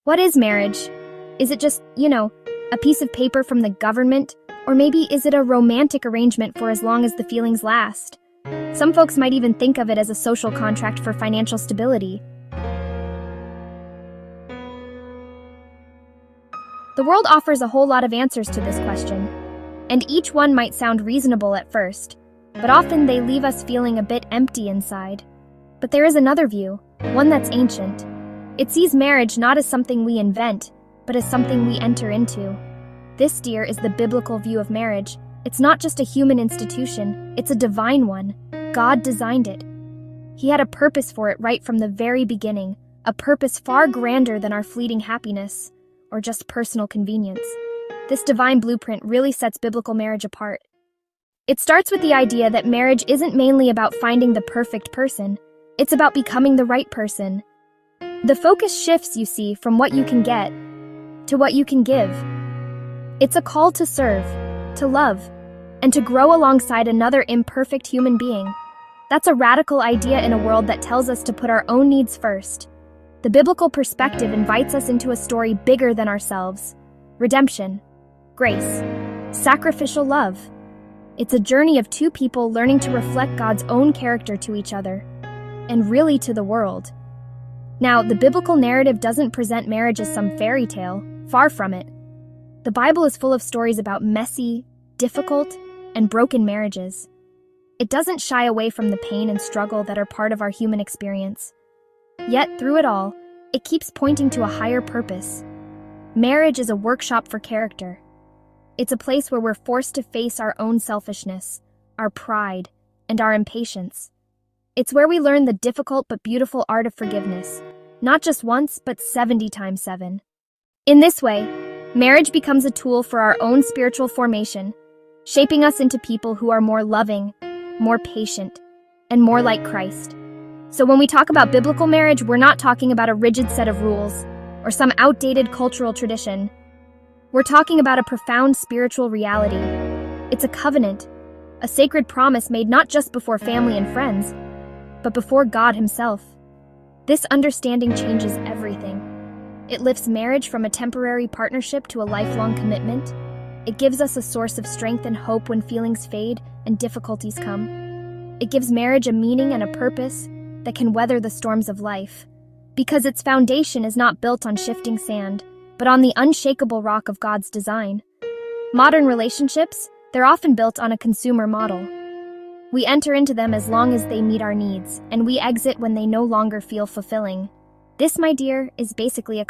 What is marriage? Is it just, a piece of paper from the government? Or maybe is it a romantic arrangement for as long as the feelings last? Some folks might even think of it as a social contract for financial stability. The world offers a whole lot of answers to this question, and each one might sound reasonable at first, but often they leave us feeling a bit empty inside. But there is another view, one that's ancient. It sees marriage not as something we invent, but as something we enter into. This, dear, is the biblical view of marriage. It's not just a human institution, it's a divine one. God designed it. He had a purpose for it right from the very beginning, a purpose far grander than our fleeting happiness, or just personal convenience. This divine blueprint really sets biblical marriage apart. It starts with the idea that marriage isn't mainly about finding the perfect person, it's about becoming the right person. The focus shifts, you see, from what you can get to what you can give. It's a call to serve, to love, and to grow alongside another imperfect human being. That's a radical idea in a world that tells us to put our own needs first. The biblical perspective invites us into a story bigger than ourselves. Redemption, grace, sacrificial love. It's a journey of two people learning to reflect God's own character to each other, and really to the world. Now, the biblical narrative doesn't present marriage as some fairy tale, far from it. The Bible is full of stories about messy, difficult, and broken marriages. It doesn't shy away from the pain and struggle that are part of our human experience. Yet, through it all, it keeps pointing to a higher purpose. Marriage is a workshop for character. It's a place where we're forced to face our own selfishness, our pride, and our impatience. It's where we learn the difficult but beautiful art of forgiveness, not just once, but 70 times 7. In this way, marriage becomes a tool for our own spiritual formation, shaping us into people who are more loving, more patient, and more like Christ. So when we talk about biblical marriage, we're not talking about a rigid set of rules or some outdated cultural tradition. We're talking about a profound spiritual reality. It's a covenant, a sacred promise made not just before family and friends, but before God Himself. This understanding changes everything. It lifts marriage from a temporary partnership to a lifelong commitment. It gives us a source of strength and hope when feelings fade and difficulties come. It gives marriage a meaning and a purpose that can weather the storms of life, because its foundation is not built on shifting sand, but on the unshakable rock of God's design. Modern relationships, they're often built on a consumer model. We enter into them as long as they meet our needs, and we exit when they no longer feel fulfilling. This, my dear, is basically a